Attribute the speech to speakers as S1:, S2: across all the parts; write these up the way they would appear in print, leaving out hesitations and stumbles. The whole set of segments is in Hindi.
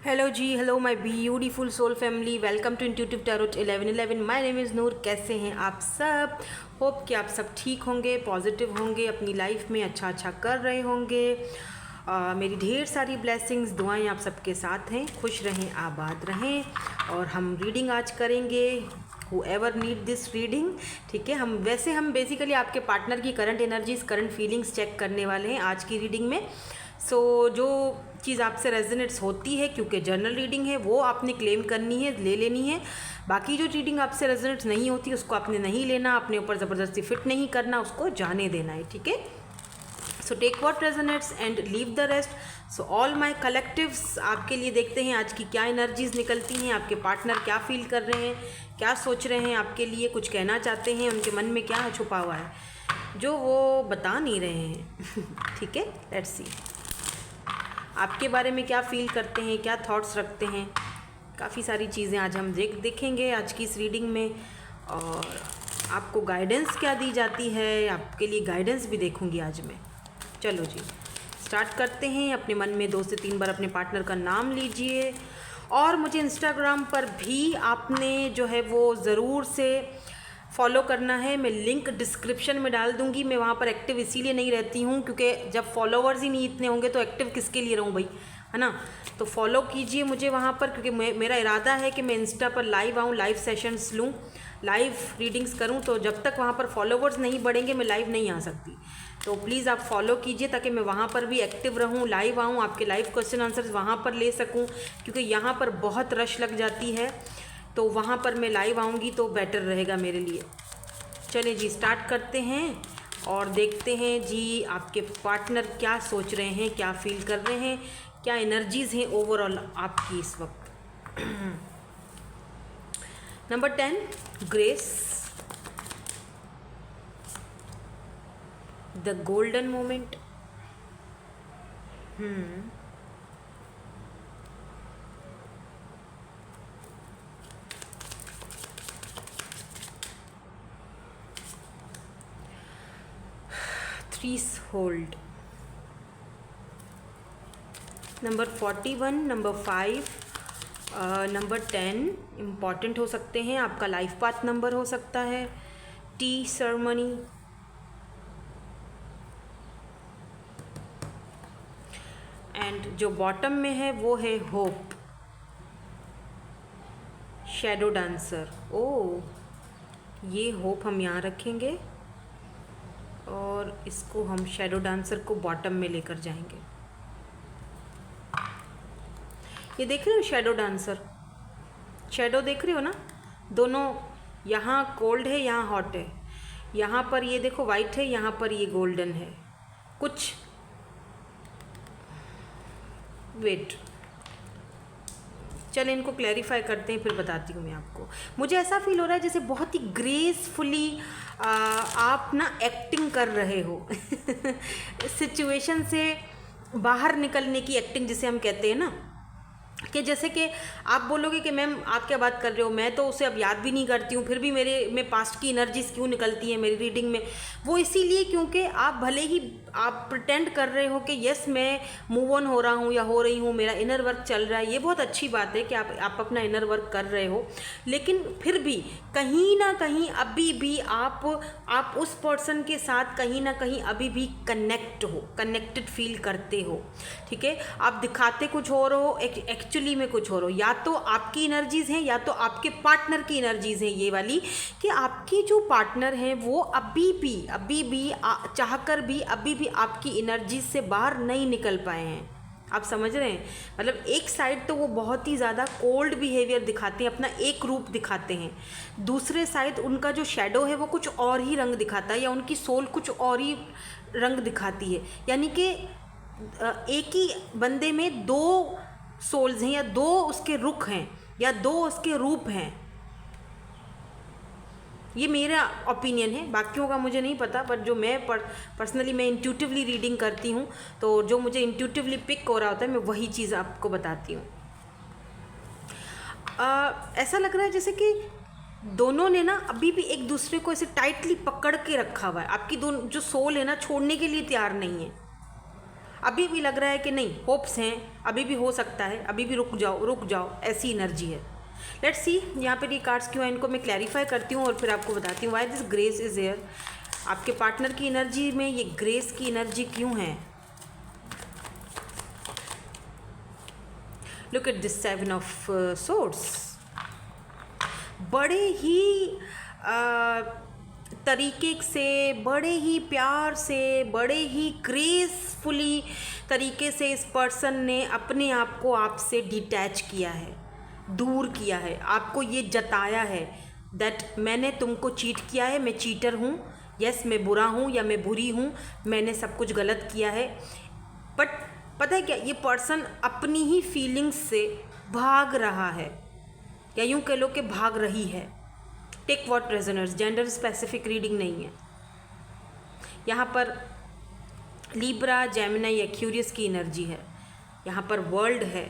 S1: हेलो जी, hello my beautiful soul family, welcome to intuitive tarot 1111। My name is Noor. कैसे हैं आप सब? होप कि आप सब ठीक होंगे, पॉजिटिव होंगे, अपनी लाइफ में अच्छा अच्छा कर रहे होंगे। मेरी ढेर सारी ब्लेसिंग्स, दुआएं आप सबके साथ हैं। खुश रहें, आबाद रहें। और हम रीडिंग आज करेंगे, whoever नीड दिस रीडिंग। ठीक है, हम बेसिकली आपके पार्टनर की current energies, current feelings check करने वाले हैं आज की रीडिंग में। जो चीज़ आपसे रेजोनेट्स होती है, क्योंकि जर्नल रीडिंग है, वो आपने क्लेम करनी है, ले लेनी है। बाकी जो रीडिंग आपसे रेजोनेट्स नहीं होती उसको आपने नहीं लेना, अपने ऊपर ज़बरदस्ती फिट नहीं करना, उसको जाने देना है। ठीक है, so take what resonates and leave the rest. So all my collectives आपके लिए देखते हैं आज की क्या एनर्जीज निकलती हैं, आपके पार्टनर क्या फील कर रहे हैं, क्या सोच रहे हैं, आपके लिए कुछ कहना चाहते हैं, उनके मन में क्या छुपा हुआ है जो वो बता नहीं रहे हैं। ठीक है, लेट्स सी आपके बारे में क्या फील करते हैं, क्या थॉट्स रखते हैं। काफ़ी सारी चीज़ें आज हम देखेंगे आज की इस रीडिंग में। और आपको गाइडेंस क्या दी जाती है, आपके लिए गाइडेंस भी देखूंगी आज मैं। चलो जी, स्टार्ट करते हैं। अपने मन में 2 से 3 बार अपने पार्टनर का नाम लीजिए। और मुझे इंस्टाग्राम पर भी आपने जो है वो ज़रूर से फॉलो करना है। मैं लिंक डिस्क्रिप्शन में डाल दूंगी। मैं वहाँ पर एक्टिव इसीलिए नहीं रहती हूँ क्योंकि जब फॉलोवर्स ही नहीं इतने होंगे तो एक्टिव किसके लिए रहूँ भाई, है ना। तो फॉलो कीजिए मुझे वहाँ पर, क्योंकि मेरा इरादा है कि मैं इंस्टा पर लाइव आऊँ, लाइव सेशंस लूँ, लाइव रीडिंग्स करूँ। तो जब तक वहाँ पर फॉलोवर्स नहीं बढ़ेंगे मैं लाइव नहीं आ सकती। तो प्लीज़ आप फॉलो कीजिए ताकि मैं वहाँ पर भी एक्टिव रहूँ, लाइव आऊँ, आपके लाइव क्वेश्चन आंसर्स वहाँ पर ले सकूँ, क्योंकि यहाँ पर बहुत रश लग जाती है। तो वहाँ पर मैं लाइव आऊँगी तो बेटर रहेगा मेरे लिए। चलिए जी, स्टार्ट करते हैं और देखते हैं जी आपके पार्टनर क्या सोच रहे हैं, क्या फील कर रहे हैं, क्या एनर्जीज हैं ओवरऑल आपकी इस वक्त। Number 10, grace, the golden moment. Threes hold. Number 41, number 5, number 10 important हो सकते हैं। आपका लाइफ पाथ नंबर हो सकता है। टी सेरेमनी, एंड जो बॉटम में है वो है होप, शैडो डांसर। ओ, ये होप हम यहाँ रखेंगे और इसको हम शैडो डांसर को बॉटम में लेकर जाएंगे। ये देख रहे हो शैडो डांसर, शैडो देख रहे हो ना, दोनों यहाँ कोल्ड है, यहाँ हॉट है। यहाँ पर ये देखो वाइट है, यहाँ पर ये गोल्डन है। कुछ वेट, चले इनको क्लैरिफाई करते हैं, फिर बताती हूँ मैं आपको। मुझे ऐसा फील हो रहा है जैसे बहुत ही ग्रेसफुली आप ना एक्टिंग कर रहे हो। सिचुएशन से बाहर निकलने की एक्टिंग जिसे हम कहते हैं ना, कि जैसे कि आप बोलोगे कि मैम आप क्या बात कर रहे हो, मैं तो उसे अब याद भी नहीं करती हूँ, फिर भी मेरे में पास्ट की एनर्जीज क्यों निकलती हैं मेरी रीडिंग में। वो इसीलिए क्योंकि आप भले ही आप प्रिटेंड कर रहे हो कि यस मैं मूव ऑन हो रहा हूँ या हो रही हूँ, मेरा इनर वर्क चल रहा है। ये बहुत अच्छी बात है कि आप अपना इनर वर्क कर रहे हो, लेकिन फिर भी कहीं ना कहीं अभी भी आप उस पर्सन के साथ कहीं ना कहीं अभी भी कनेक्टेड फील करते हो। ठीक है, आप दिखाते कुछ और हो, एक्चुअली में कुछ और हो। या तो आपकी एनर्जीज हैं या तो आपके पार्टनर की एनर्जीज हैं ये वाली, कि आपके जो पार्टनर हैं वो अभी भी चाहकर भी अभी भी आपकी एनर्जीज से बाहर नहीं निकल पाए हैं। आप समझ रहे हैं, मतलब एक साइड तो वो बहुत ही ज़्यादा कोल्ड बिहेवियर दिखाते हैं, अपना एक रूप दिखाते हैं। दूसरे साइड उनका जो शैडो है वो कुछ और ही रंग दिखाता है, या उनकी सोल कुछ और ही रंग दिखाती है। यानी कि एक ही बंदे में 2 सोल्स हैं, या 2 उसके रुख हैं, या 2 उसके रूप हैं। ये मेरा ओपिनियन है, बाकियों का मुझे नहीं पता, पर जो मैं पर्सनली मैं इंट्यूटिवली रीडिंग करती हूँ, तो जो मुझे इंट्यूटिवली पिक हो रहा होता है मैं वही चीज़ आपको बताती हूँ। ऐसा लग रहा है जैसे कि दोनों ने ना अभी भी एक दूसरे को ऐसे टाइटली पकड़ के रखा हुआ है। आपकी दोनों जो सोल है ना छोड़ने के लिए तैयार नहीं है। अभी भी लग रहा है कि नहीं, होप्स हैं, अभी भी हो सकता है, अभी भी रुक जाओ, ऐसी एनर्जी है। लेट्स सी यहाँ पे ये कार्ड्स क्यों हैं, इनको मैं क्लैरिफाई करती हूँ और फिर आपको बताती हूँ why this grace is here. आपके पार्टनर की एनर्जी में ये ग्रेस की एनर्जी क्यों है। Look at this 7 of swords. बड़े ही तरीके से, बड़े ही प्यार से, बड़े ही ग्रेसफुली तरीके से इस पर्सन ने अपने आप को आपसे डिटैच किया है, दूर किया है, आपको ये जताया है दैट मैंने तुमको चीट किया है, मैं चीटर हूँ, यस मैं बुरा हूँ या मैं बुरी हूँ, मैंने सब कुछ गलत किया है। बट पता है क्या, ये पर्सन अपनी ही फीलिंग्स से भाग रहा है, या यूँ कह लो कि भाग रही है। Take what resonates, gender specific reading नहीं है यहाँ पर। लिब्रा, जेमिनी, एक्वेरियस की एनर्जी है यहाँ पर, वर्ल्ड है।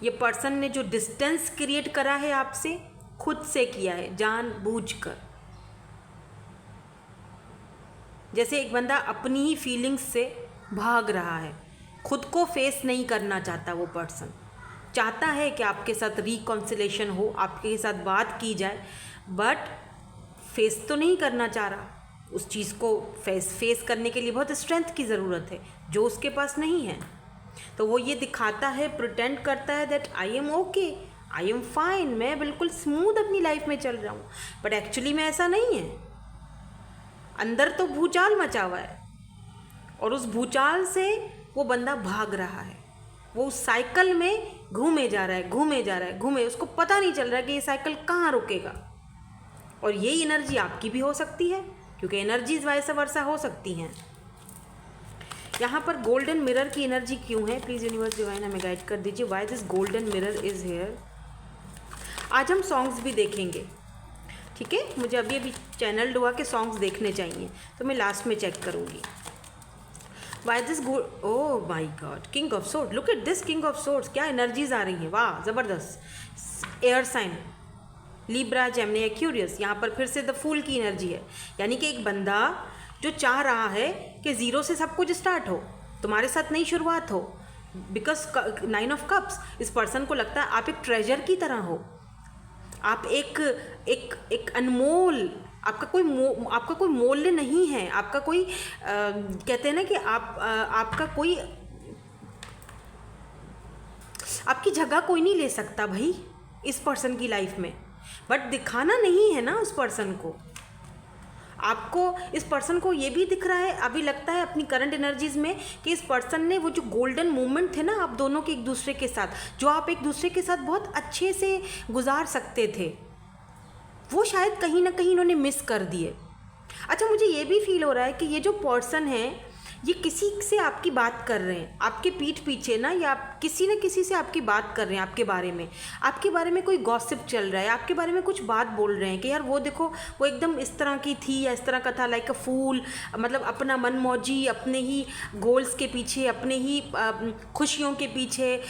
S1: ये पर्सन ने जो डिस्टेंस क्रिएट करा है आपसे, खुद से किया है, जानबूझकर। जैसे एक बंदा अपनी ही फीलिंग्स से भाग रहा है, खुद को फेस नहीं करना चाहता। वो पर्सन चाहता है कि आपके साथ रिकॉन्सिलेशन हो, आपके साथ बात की जाए, बट फेस तो नहीं करना चाह रहा। उस चीज़ को फेस करने के लिए बहुत स्ट्रेंथ की ज़रूरत है, जो उसके पास नहीं है। तो वो ये दिखाता है, प्रिटेंड करता है that I am okay, I am fine, मैं बिल्कुल स्मूथ अपनी लाइफ में चल रहा हूँ, बट एक्चुअली में ऐसा नहीं है। अंदर तो भूचाल मचा हुआ है और उस भूचाल से वो बंदा भाग रहा है। वो उस साइकिल में घूमे जा रहा है, घूमे जा रहा है, घूमे, उसको पता नहीं चल रहा है कि ये साइकिल कहाँ रुकेगा। और यही एनर्जी आपकी भी हो सकती है, क्योंकि एनर्जीज वाइस वर्सा हो सकती हैं। यहाँ पर गोल्डन मिरर की एनर्जी क्यों है, प्लीज़ यूनिवर्स डिवाइन हमें गाइड कर दीजिए, why this golden mirror is here. आज हम सॉन्ग्स भी देखेंगे, ठीक है। मुझे अभी चैनल डुआ के सॉन्ग्स देखने चाहिए, तो मैं लास्ट में चेक करूँगी। Why this gold? Oh my God, King of Swords. Look at this King of Swords. क्या एनर्जीज आ रही हैं, वाह ज़बरदस्त। Air sign, Libra, Gemini, Aquarius. यहाँ पर फिर से द फूल की एनर्जी है, यानी कि एक बंदा जो चाह रहा है कि ज़ीरो से सब कुछ स्टार्ट हो, तुम्हारे साथ नई शुरुआत हो। बिकॉज 9 ऑफ कप्स, इस पर्सन को लगता है आप एक ट्रेजर की तरह हो, आप एक अनमोल, आपका कोई मूल्य नहीं है, आपका कोई कहते हैं ना कि आपका कोई, आपकी जगह कोई नहीं ले सकता भाई इस पर्सन की लाइफ में। बट दिखाना नहीं है ना उस पर्सन को। आपको इस पर्सन को ये भी दिख रहा है, अभी लगता है अपनी करंट एनर्जीज में, कि इस पर्सन ने वो जो गोल्डन मोमेंट थे ना आप दोनों के एक दूसरे के साथ, जो आप एक दूसरे के साथ बहुत अच्छे से गुजार सकते थे, वो शायद कहीं ना कहीं इन्होंने मिस कर दिए। अच्छा, मुझे ये भी फील हो रहा है कि ये जो पर्सन है, ये किसी से आपकी बात कर रहे हैं, आपके पीठ पीछे ना, या आप किसी न किसी से आपकी बात कर रहे हैं, आपके बारे में कोई गॉसिप चल रहा है, आपके बारे में कुछ बात बोल रहे हैं कि यार वो देखो, वो एकदम इस तरह की थी या इस तरह का था, लाइक अ फूल, मतलब अपना मनमौजी, अपने ही गोल्स के पीछे, अपने ही खुशियों के पीछे,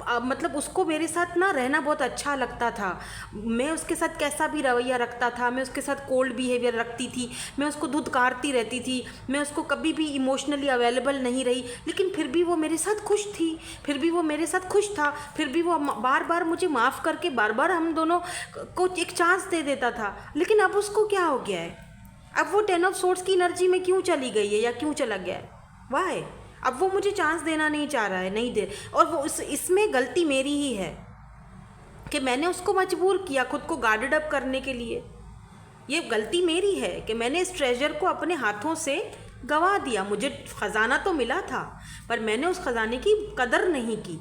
S1: मतलब उसको मेरे साथ ना रहना बहुत अच्छा लगता था, मैं उसके साथ कैसा भी रवैया रखता था, मैं उसके साथ कोल्ड बिहेवियर रखती थी, मैं उसको धुतकारती रहती थी, मैं उसको कभी भी इमोशनली अवेलेबल नहीं रही, लेकिन फिर भी वो मेरे साथ खुश थी, फिर भी वो मेरे साथ खुश था, फिर भी वो बार बार मुझे माफ़ करके बार बार हम दोनों को एक चांस दे देता था। लेकिन अब उसको क्या हो गया है, अब वो 10 ऑफ सोर्ड्स की एनर्जी में क्यों चली गई है या क्यों चला गया है, वाई? अब वो मुझे चांस देना नहीं चाह रहा है, नहीं दे, और वो इसमें गलती मेरी ही है कि मैंने उसको मजबूर किया खुद को गार्डेड अप करने के लिए। ये गलती मेरी है कि मैंने इस ट्रेजर को अपने हाथों से गंवा दिया। मुझे ख़जाना तो मिला था, पर मैंने उस ख़जाने की कदर नहीं की,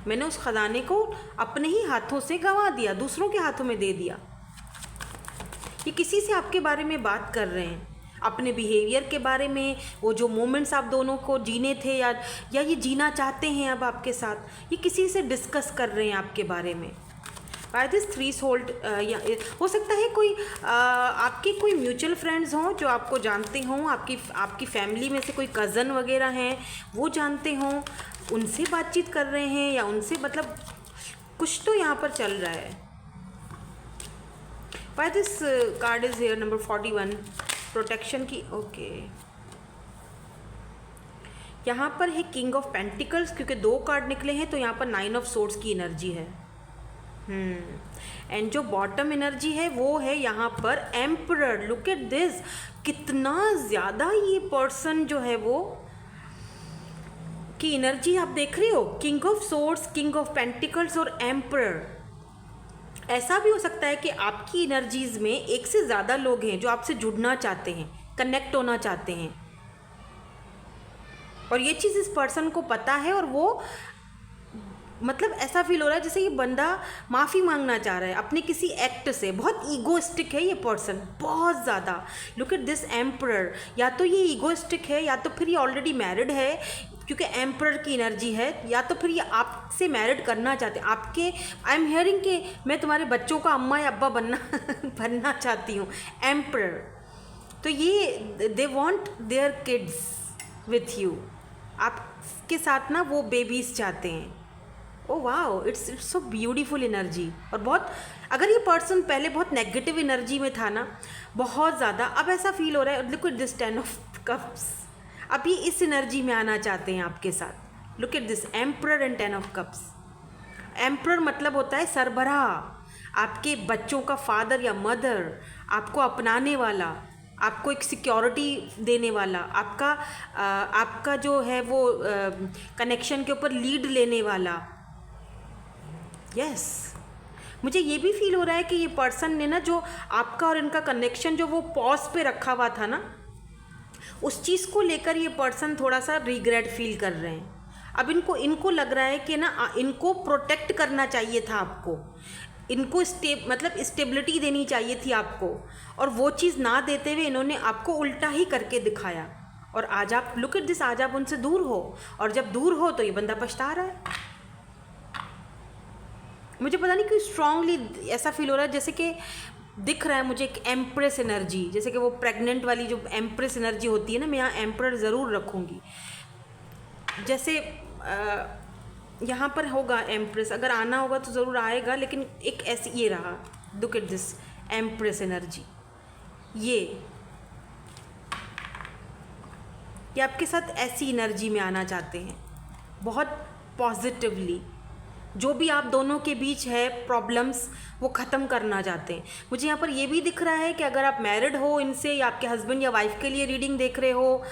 S1: मैंने उस ख़जाने को अपने ही हाथों से गंवा दिया, दूसरों के हाथों में दे दिया। ये किसी से आपके बारे में बात कर रहे हैं, अपने बिहेवियर के बारे में, वो जो मोमेंट्स आप दोनों को जीने थे या ये जीना चाहते हैं अब आपके साथ, ये किसी से डिस्कस कर रहे हैं आपके बारे में। बाय दिस 3 सोल्ड, हो सकता है कोई आपके कोई म्यूचुअल फ्रेंड्स हों जो आपको जानते हों, आपकी फैमिली में से कोई कज़न वगैरह हैं वो जानते हों, उनसे बातचीत कर रहे हैं, या उनसे मतलब कुछ तो यहाँ पर चल रहा है। By this card is here number 41, protection की। ओके, यहाँ पर है किंग ऑफ पेंटिकल्स, क्योंकि 2 कार्ड निकले हैं तो यहाँ पर 9 ऑफ सोर्ड्स की एनर्जी है। एंड जो बॉटम एनर्जी है वो है यहाँ पर एम्परर। लुक एट दिस, कितना ज़्यादा ये पर्सन जो है वो की एनर्जी आप देख रहे हो। King of swords, king of pentacles और एम्परर। ऐसा भी हो सकता है कि आपकी एनर्जीज में एक से ज़्यादा लोग हैं जो आपसे जुड़ना चाहते हैं, कनेक्ट होना चाहते हैं, और ये चीज़ इस पर्सन को पता है, और वो मतलब ऐसा फील हो रहा है जैसे ये बंदा माफ़ी मांगना चाह रहा है अपने किसी एक्ट से। बहुत ईगोइस्टिक है ये पर्सन, बहुत ज़्यादा। Look at this emperor. या तो ये ईगोइस्टिक है, या तो फिर ये ऑलरेडी मैरिड है, क्योंकि एम्परर की एनर्जी है, या तो फिर ये आपसे मैरिड करना चाहते हैं। आपके आई एम हियरिंग कि मैं तुम्हारे बच्चों का अम्मा या अब्बा बनना चाहती हूँ, एम्परर। तो ये they want their kids with you, आपके साथ ना वो बेबीज़ चाहते हैं। Oh wow, it's so beautiful energy. और बहुत, अगर ये पर्सन पहले बहुत नेगेटिव एनर्जी में था ना, बहुत ज़्यादा, अब ऐसा फील हो रहा है। Look at this 10 of cups, अब ये इस एनर्जी में आना चाहते हैं आपके साथ। Look at this emperor and 10 of cups. Emperor मतलब होता है सरबराह, आपके बच्चों का फादर या मदर, आपको अपनाने वाला, आपको एक सिक्योरिटी देने वाला, आपका जो है वो कनेक्शन के ऊपर लीड लेने वाला। यस, मुझे ये भी फील हो रहा है कि ये पर्सन ने ना जो आपका और इनका कनेक्शन जो वो पॉज पे रखा हुआ था ना, उस चीज़ को लेकर ये पर्सन थोड़ा सा रिग्रेट फील कर रहे हैं। अब इनको लग रहा है कि ना इनको प्रोटेक्ट करना चाहिए था आपको, इनको मतलब स्टेबिलिटी देनी चाहिए थी आपको, और वो चीज़ ना देते हुए इन्होंने आपको उल्टा ही करके दिखाया। और आज आप, लुक एट दिस, आज आप उनसे दूर हो, और जब दूर हो तो ये बंदा पछता रहा है। मुझे पता नहीं क्यों स्ट्रांगली ऐसा फील हो रहा है, जैसे कि दिख रहा है मुझे एक एम्प्रेस एनर्जी, जैसे कि वो प्रेग्नेंट वाली जो एम्प्रेस एनर्जी होती है ना, मैं यहाँ एम्परर ज़रूर रखूँगी। जैसे यहाँ पर होगा एम्प्रेस, अगर आना होगा तो ज़रूर आएगा, लेकिन एक ऐसी ये रहा। Look at this empress energy. ये आपके साथ ऐसी एनर्जी में आना चाहते हैं, बहुत पॉजिटिवली। जो भी आप दोनों के बीच है प्रॉब्लम्स, वो ख़त्म करना चाहते हैं। मुझे यहाँ पर ये भी दिख रहा है कि अगर आप मैरिड हो इनसे, या आपके हस्बैंड या वाइफ के लिए रीडिंग देख रहे हो,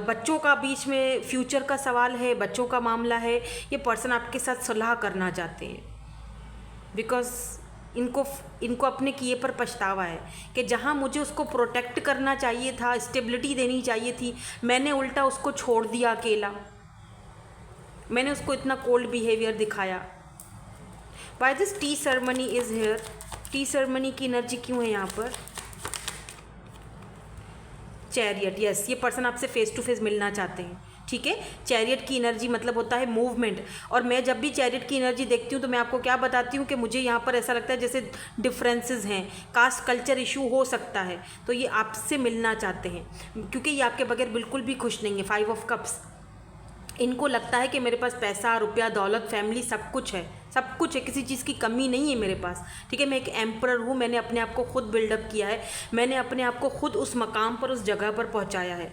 S1: बच्चों का बीच में फ्यूचर का सवाल है, बच्चों का मामला है, ये पर्सन आपके साथ सुलह करना चाहते हैं। बिकॉज इनको अपने किए पर पछतावा है कि जहाँ मुझे उसको प्रोटेक्ट करना चाहिए था, स्टेबिलिटी देनी चाहिए थी, मैंने उल्टा उसको छोड़ दिया अकेला, मैंने उसको इतना कोल्ड बिहेवियर दिखाया। Why this T ceremony is here. T ceremony की एनर्जी क्यों है यहाँ पर? चैरियट। यस, ये पर्सन आपसे फेस टू फेस मिलना चाहते हैं, ठीक है। चैरियट की एनर्जी मतलब होता है मूवमेंट, और मैं जब भी चैरियट की एनर्जी देखती हूँ तो मैं आपको क्या बताती हूँ कि मुझे यहाँ पर ऐसा लगता है जैसे डिफरेंसेस हैं, कास्ट कल्चर इशू हो सकता है, तो ये आपसे मिलना चाहते हैं, क्योंकि ये आपके बगैर बिल्कुल भी खुश नहीं है। 5 ऑफ कप्स, इनको लगता है कि मेरे पास पैसा, रुपया, दौलत, फैमिली, सब कुछ है, सब कुछ है, किसी चीज़ की कमी नहीं है मेरे पास, ठीक है। मैं एक एम्परर हूँ, मैंने अपने आप को खुद बिल्डअप किया है, मैंने अपने आप को खुद उस मकाम पर, उस जगह पर पहुँचाया है।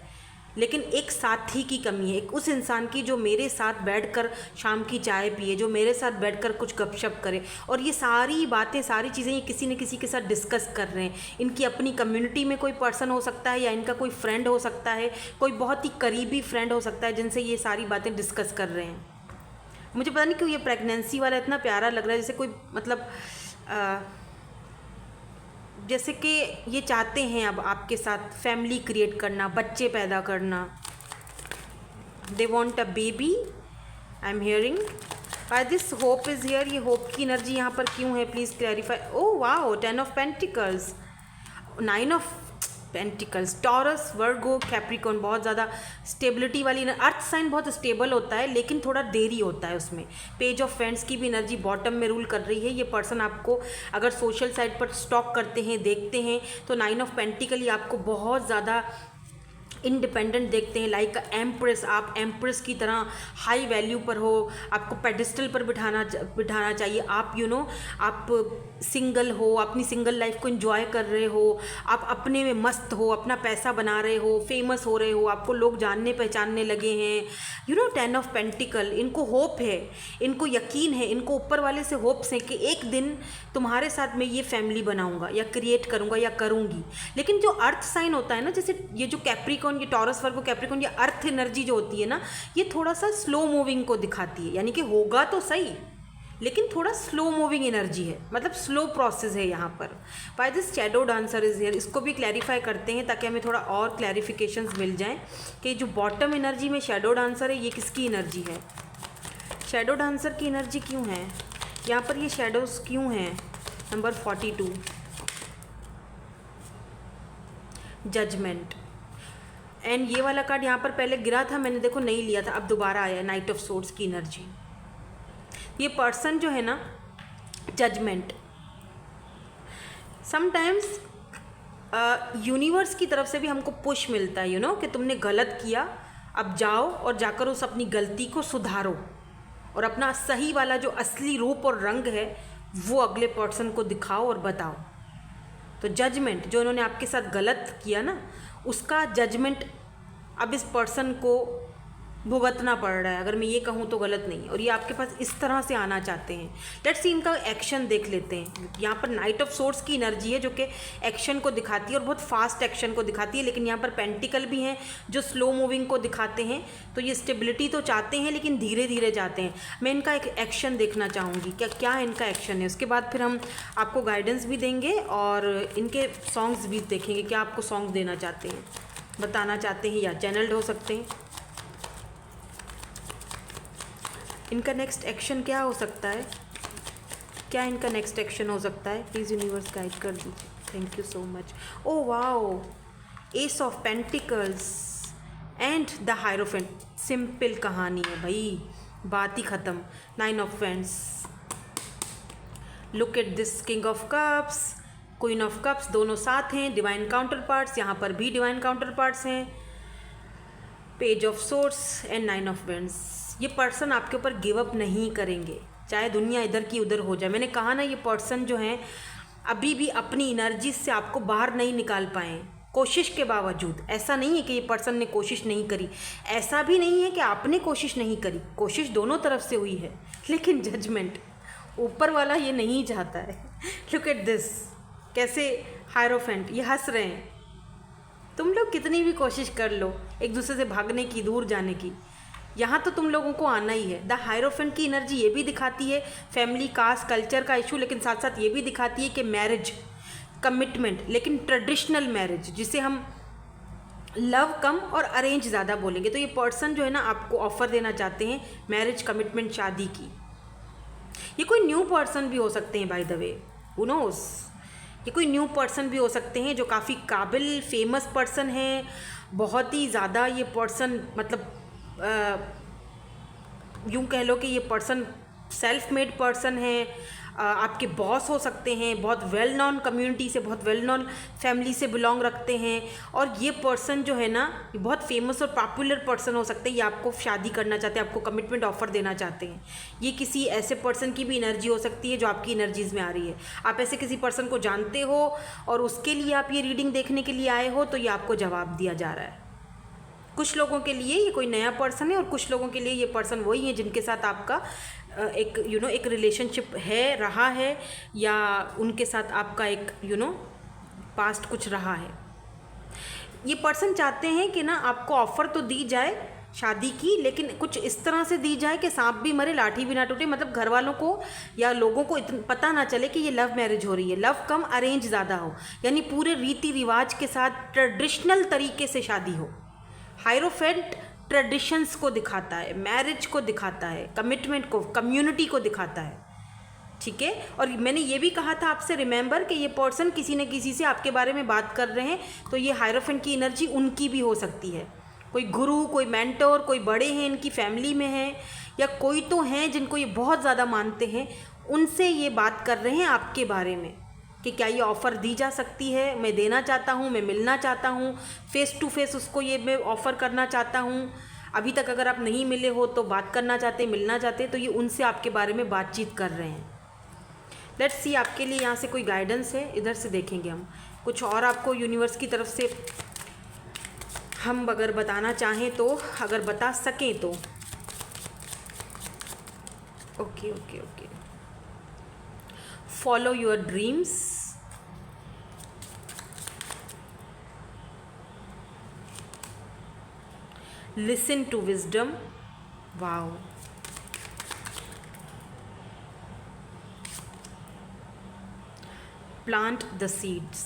S1: लेकिन एक साथी की कमी है, एक उस इंसान की जो मेरे साथ बैठकर शाम की चाय पिए, जो मेरे साथ बैठकर कुछ गपशप करे, और ये सारी बातें, सारी चीज़ें ये किसी न किसी के साथ डिस्कस कर रहे हैं। इनकी अपनी कम्युनिटी में कोई पर्सन हो सकता है, या इनका कोई फ्रेंड हो सकता है, कोई बहुत ही करीबी फ्रेंड हो सकता है, जिनसे ये सारी बातें डिस्कस कर रहे हैं। मुझे पता नहीं क्यों ये प्रेगनेंसी वाला इतना प्यारा लग रहा है, जैसे कोई मतलब जैसे कि ये चाहते हैं अब आपके साथ फैमिली क्रिएट करना, बच्चे पैदा करना। They want a baby, I am hearing. By this hope is here. ये होप की एनर्जी यहाँ पर क्यों है, please clarify. Oh wow, 10 of pentacles, 9 of pentacles, Taurus, Virgo, Capricorn, बहुत ज़्यादा स्टेबिलिटी वाली। अर्थ साइन बहुत स्टेबल होता है, लेकिन थोड़ा देरी होता है उसमें। पेज ऑफ फ्रेंड्स की भी एनर्जी बॉटम में रूल कर रही है। ये पर्सन आपको अगर सोशल साइट पर स्टॉक करते हैं, देखते हैं, तो 9 ऑफ पेंटिकल ही आपको बहुत ज़्यादा इंडिपेंडेंट देखते हैं, लाइक एम्प्रेस, आप एम्प्रेस की तरह हाई वैल्यू पर हो, आपको पेडिस्टल पर बिठाना चाहिए। आप आप सिंगल हो, अपनी सिंगल लाइफ को एंजॉय कर रहे हो, आप अपने में मस्त हो, अपना पैसा बना रहे हो, फेमस हो रहे हो, आपको लोग जानने पहचानने लगे हैं। 10 ऑफ पेंटिकल, इनको होप है, इनको यकीन है, इनको ऊपर वाले से होप्स हैं कि एक दिन तुम्हारे साथ मैं ये फैमिली बनाऊंगा या क्रिएट करूंगा या करूंगी। लेकिन जो अर्थ साइन होता है ना, जैसे ये जो कैप्रिकॉर्न, ये टॉरस वर्गो कैप्रिकॉर्न, ये अर्थ एनर्जी जो होती है ना, ये थोड़ा सा स्लो मूविंग को दिखाती है, यानी कि होगा तो सही लेकिन थोड़ा स्लो मूविंग एनर्जी है, मतलब स्लो प्रोसेस है यहाँ पर। By this shadow dancer is here, इसको भी क्लैरिफाई करते हैं ताकि हमें थोड़ा और क्लैरिफिकेशंस मिल जाएं कि जो बॉटम एनर्जी में शैडो डांसर है ये किसकी एनर्जी है, शैडो डांसर की एनर्जी क्यों है यहाँ पर, ये शैडोज क्यों हैं। नंबर 42 जजमेंट, एंड ये वाला कार्ड यहाँ पर पहले गिरा था, मैंने देखो नहीं लिया था, अब दोबारा आया नाइट ऑफ सोर्ड्स की एनर्जी। ये पर्सन जो है ना, जजमेंट, समटाइम्स यूनिवर्स की तरफ से भी हमको पुश मिलता है कि तुमने गलत किया, अब जाओ और जाकर उस अपनी गलती को सुधारो और अपना सही वाला जो असली रूप और रंग है वो अगले पर्सन को दिखाओ और बताओ। तो जजमेंट, जो इन्होंने आपके साथ गलत किया ना, उसका जजमेंट अब इस पर्सन को भुगतना पड़ रहा है, अगर मैं ये कहूँ तो गलत नहीं, और ये आपके पास इस तरह से आना चाहते हैं। लेट्स सी इनका एक्शन देख लेते हैं। यहाँ पर नाइट ऑफ सोर्ड्स की एनर्जी है जो कि एक्शन को दिखाती है और बहुत फास्ट एक्शन को दिखाती है, लेकिन यहाँ पर पेंटिकल भी हैं जो स्लो मूविंग को दिखाते हैं। तो ये स्टेबिलिटी तो चाहते हैं लेकिन धीरे धीरे जाते हैं। मैं इनका एक एक्शन देखना चाहूँगी, क्या इनका एक्शन है, उसके बाद फिर हम आपको गाइडेंस भी देंगे और इनके सॉन्ग्स भी देखेंगे, क्या आपको सॉन्ग देना चाहते हैं, बताना चाहते हैं या चैनल्ड हो सकते हैं। इनका नेक्स्ट एक्शन क्या हो सकता है, क्या इनका नेक्स्ट एक्शन हो सकता है, प्लीज़ यूनिवर्स गाइड कर दीजिए, thank you so much. Oh wow, S of pentacles and the hierophant, simple कहानी है भाई, बात ही ख़त्म। 9 of vends, look at this, king of cups, queen of cups, दोनों साथ हैं, डिवाइन काउंटर पार्ट्स, यहाँ पर भी डिवाइन काउंटर पार्ट्स हैं, page of swords and 9 of vends. ये पर्सन आपके ऊपर गिव अप नहीं करेंगे, चाहे दुनिया इधर की उधर हो जाए। मैंने कहा ना, ये पर्सन जो हैं अभी भी अपनी एनर्जी से आपको बाहर नहीं निकाल पाए, कोशिश के बावजूद। ऐसा नहीं है कि ये पर्सन ने कोशिश नहीं करी, ऐसा भी नहीं है कि आपने कोशिश नहीं करी, कोशिश दोनों तरफ से हुई है, लेकिन जजमेंट ऊपर वाला ये नहीं चाहता है। लुक एट दिस, कैसे हायरोफेंट, ये हंस रहे हैं। तुम लोग कितनी भी कोशिश कर लो एक दूसरे से भागने की, दूर जाने की, यहाँ तो तुम लोगों को आना ही है। द हायरोफेंट की एनर्जी ये भी दिखाती है फैमिली, कास्ट, कल्चर का इशू, लेकिन साथ साथ ये भी दिखाती है कि मैरिज, कमिटमेंट, लेकिन ट्रेडिशनल मैरिज, जिसे हम लव कम और अरेंज ज़्यादा बोलेंगे। तो ये पर्सन जो है ना आपको ऑफर देना चाहते हैं मैरिज, कमिटमेंट, शादी की। ये कोई न्यू पर्सन भी हो सकते हैं, by the way, who nose, ये कोई न्यू पर्सन भी हो सकते हैं जो काफ़ी काबिल, फेमस पर्सन है, बहुत ही ज़्यादा। ये पर्सन मतलब यूँ कह लो कि ये पर्सन सेल्फ मेड पर्सन है, आपके बॉस हो सकते हैं, बहुत वेल नॉन कम्युनिटी से, बहुत वेल नॉन फैमिली से बिलोंग रखते हैं, और ये पर्सन जो है ना ये बहुत फेमस और पॉपुलर पर्सन हो सकते हैं। ये आपको शादी करना चाहते हैं, आपको कमिटमेंट ऑफर देना चाहते हैं। ये किसी ऐसे पर्सन की भी एनर्जी हो सकती है जो आपकी एनर्जीज़ में आ रही है। आप ऐसे किसी पर्सन को जानते हो और उसके लिए आप ये रीडिंग देखने के लिए आए हो, तो ये आपको जवाब दिया जा रहा है। कुछ लोगों के लिए ये कोई नया पर्सन है और कुछ लोगों के लिए ये पर्सन वही है जिनके साथ आपका एक एक रिलेशनशिप है, रहा है, या उनके साथ आपका एक पास्ट कुछ रहा है। ये पर्सन चाहते हैं कि ना आपको ऑफ़र तो दी जाए शादी की, लेकिन कुछ इस तरह से दी जाए कि सांप भी मरे लाठी भी ना टूटे, मतलब घर वालों को या लोगों को पता ना चले कि ये लव मैरिज हो रही है, लव कम अरेंज ज़्यादा हो, यानी पूरे रीति रिवाज के साथ ट्रेडिशनल तरीके से शादी हो। हायरोफेंट ट्रेडिशंस को दिखाता है, मैरिज को दिखाता है, कमिटमेंट को, कम्युनिटी को दिखाता है, ठीक है। और मैंने ये भी कहा था आपसे, रिमेंबर कि ये पर्सन किसी न किसी से आपके बारे में बात कर रहे हैं, तो ये हायरोफेंट की एनर्जी उनकी भी हो सकती है। कोई गुरु, कोई मेंटोर, कोई बड़े हैं इनकी फैमिली में हैं, या कोई तो हैं जिनको ये बहुत ज़्यादा मानते हैं, उनसे ये बात कर रहे हैं आपके बारे में कि क्या ये ऑफ़र दी जा सकती है, मैं देना चाहता हूँ, मैं मिलना चाहता हूँ, फ़ेस टू फेस उसको ये मैं ऑफ़र करना चाहता हूँ। अभी तक अगर आप नहीं मिले हो तो बात करना चाहते, मिलना चाहते, तो ये उनसे आपके बारे में बातचीत कर रहे हैं। लेट्स सी आपके लिए यहाँ से कोई गाइडेंस है, इधर से देखेंगे हम कुछ और आपको यूनिवर्स की तरफ से हम अगर बताना चाहें तो, अगर बता सकें तो। Okay okay okay, follow your dreams, listen to wisdom, wow, plant the seeds,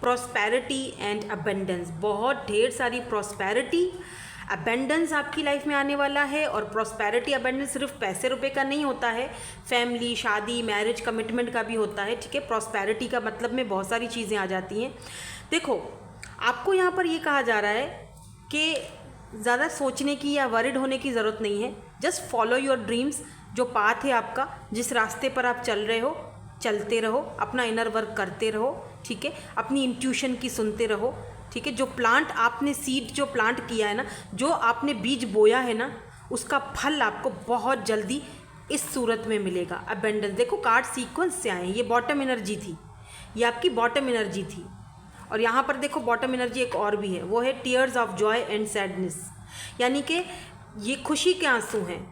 S1: prosperity and abundance, बहुत ढेर सारी प्रॉस्पेरिटी अबेंडेंस आपकी लाइफ में आने वाला है। और प्रॉस्पेरिटी अबेंडेंस सिर्फ पैसे रुपए का नहीं होता है, फैमिली, शादी, मैरिज, कमिटमेंट का भी होता है, ठीक है। प्रॉस्पेरिटी का मतलब में बहुत सारी चीज़ें आ जाती हैं। देखो, आपको यहाँ पर ये कहा जा रहा है कि ज़्यादा सोचने की या वरिड होने की ज़रूरत नहीं है, जस्ट फॉलो योर ड्रीम्स। जो पाथ है आपका, जिस रास्ते पर आप चल रहे हो, चलते रहो, अपना इनर वर्क करते रहो, ठीक है, अपनी इंट्यूशन की सुनते रहो, ठीक है। जो प्लांट आपने सीड जो प्लांट किया है ना, जो आपने बीज बोया है ना, उसका फल आपको बहुत जल्दी इस सूरत में मिलेगा, अबेंडेंस। देखो कार्ड सीक्वेंस से आए हैं, ये बॉटम एनर्जी थी, ये आपकी बॉटम एनर्जी थी। और यहाँ पर देखो बॉटम एनर्जी एक और भी है, वो है tears of Joy and sadness, यानी कि ये खुशी के आंसू हैं,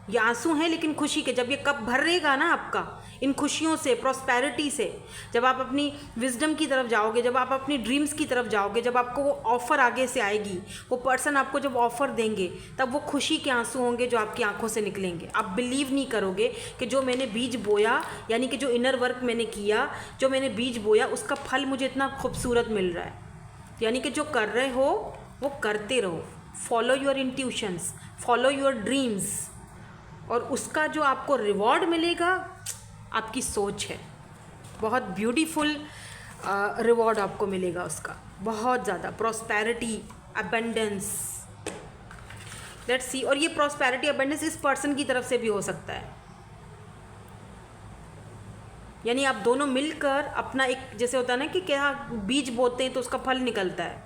S1: ये आंसू हैं लेकिन खुशी के। जब ये कप भरेगा ना आपका इन खुशियों से, प्रॉस्पेरिटी से, जब आप अपनी विजडम की तरफ जाओगे, जब आप अपनी ड्रीम्स की तरफ जाओगे, जब आपको वो ऑफ़र आगे से आएगी, वो पर्सन आपको जब ऑफ़र देंगे, तब वो खुशी के आंसू होंगे जो आपकी आंखों से निकलेंगे। आप बिलीव नहीं करोगे कि जो मैंने बीज बोया, यानी कि जो इनर वर्क मैंने किया, जो मैंने बीज बोया, उसका फल मुझे इतना खूबसूरत मिल रहा है। यानी कि जो कर रहे हो वो करते रहो, follow your intuitions, follow your dreams, और उसका जो आपको रिवॉर्ड मिलेगा आपकी सोच है। बहुत ब्यूटीफुल रिवॉर्ड आपको मिलेगा उसका, बहुत ज़्यादा प्रॉस्पेरिटी, अबेंडेंस। लेट्स सी, और ये प्रॉस्पेरिटी अबेंडेंस इस पर्सन की तरफ से भी हो सकता है, यानी आप दोनों मिलकर अपना एक, जैसे होता है ना कि क्या बीज बोते हैं तो उसका फल निकलता है,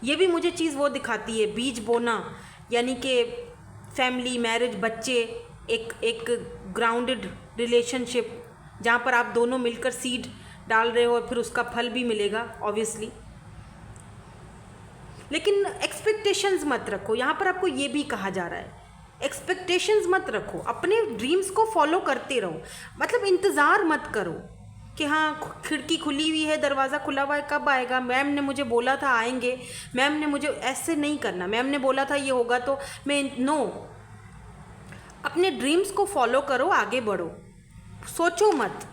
S1: ये भी मुझे चीज़ वो दिखाती है, बीज बोना, यानी कि फैमिली, मैरिज, बच्चे, एक ग्राउंडेड रिलेशनशिप जहाँ पर आप दोनों मिलकर सीड डाल रहे हो और फिर उसका फल भी मिलेगा ऑब्वियसली। लेकिन एक्सपेक्टेशंस मत रखो, यहाँ पर आपको ये भी कहा जा रहा है, एक्सपेक्टेशंस मत रखो, अपने ड्रीम्स को फॉलो करते रहो। मतलब इंतज़ार मत करो कि हाँ खिड़की खुली हुई है, दरवाज़ा खुला हुआ है, कब आएगा, मैम ने मुझे बोला था आएंगे, मैम ने मुझे, ऐसे नहीं करना, मैम ने बोला था ये होगा तो मैं, नो, अपने ड्रीम्स को फॉलो करो, आगे बढ़ो, सोचो मत।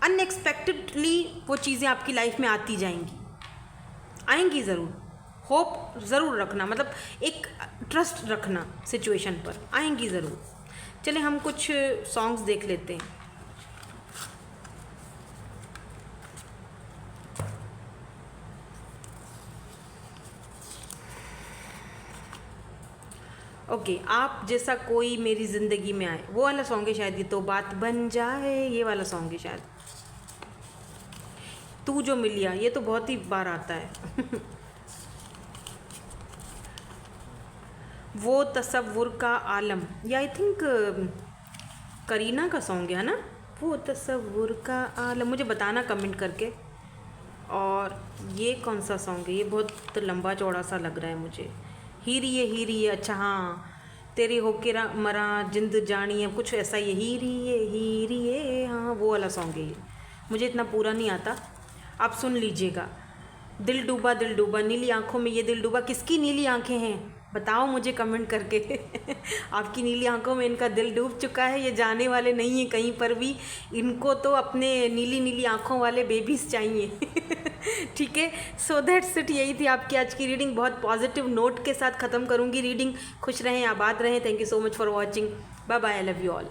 S1: अनएक्सपेक्टेडली वो चीज़ें आपकी लाइफ में आती जाएंगी, आएंगी ज़रूर, होप ज़रूर रखना, मतलब एक ट्रस्ट रखना सिचुएशन पर, आएंगी ज़रूर। चलिए हम कुछ सॉन्ग्स देख लेते हैं। ओके, आप जैसा कोई मेरी ज़िंदगी में आए, वो वाला सॉन्ग है शायद, ये तो बात बन जाए, ये वाला सॉन्ग है शायद। तू जो मिलिया, ये तो बहुत ही बार आता है। वो तसव्वुर का आलम, या आई थिंक करीना का सॉन्ग है ना, वो तसव्वुर का आलम, मुझे बताना कमेंट करके। और ये कौन सा सॉन्ग है, ये बहुत लंबा चौड़ा सा लग रहा है मुझे। हीरिए, अच्छा हाँ, तेरे होके मरा जिंद जानी है, कुछ ऐसा ही, हीरिए, हाँ वो वाला सॉन्ग है ये, मुझे इतना पूरा नहीं आता, आप सुन लीजिएगा। दिल डूबा, नीली आंखों में ये दिल डूबा, किसकी नीली आंखें हैं बताओ मुझे कमेंट करके। आपकी नीली आंखों में इनका दिल डूब चुका है, ये जाने वाले नहीं हैं कहीं पर भी, इनको तो अपने नीली नीली आंखों वाले बेबीज़ चाहिए। ठीक है, सो दैट्स इट, यही थी आपकी आज की रीडिंग। बहुत पॉजिटिव नोट के साथ ख़त्म करूँगी रीडिंग। खुश रहें, आबाद रहें। Thank you so much for watching, bye bye, I love you all.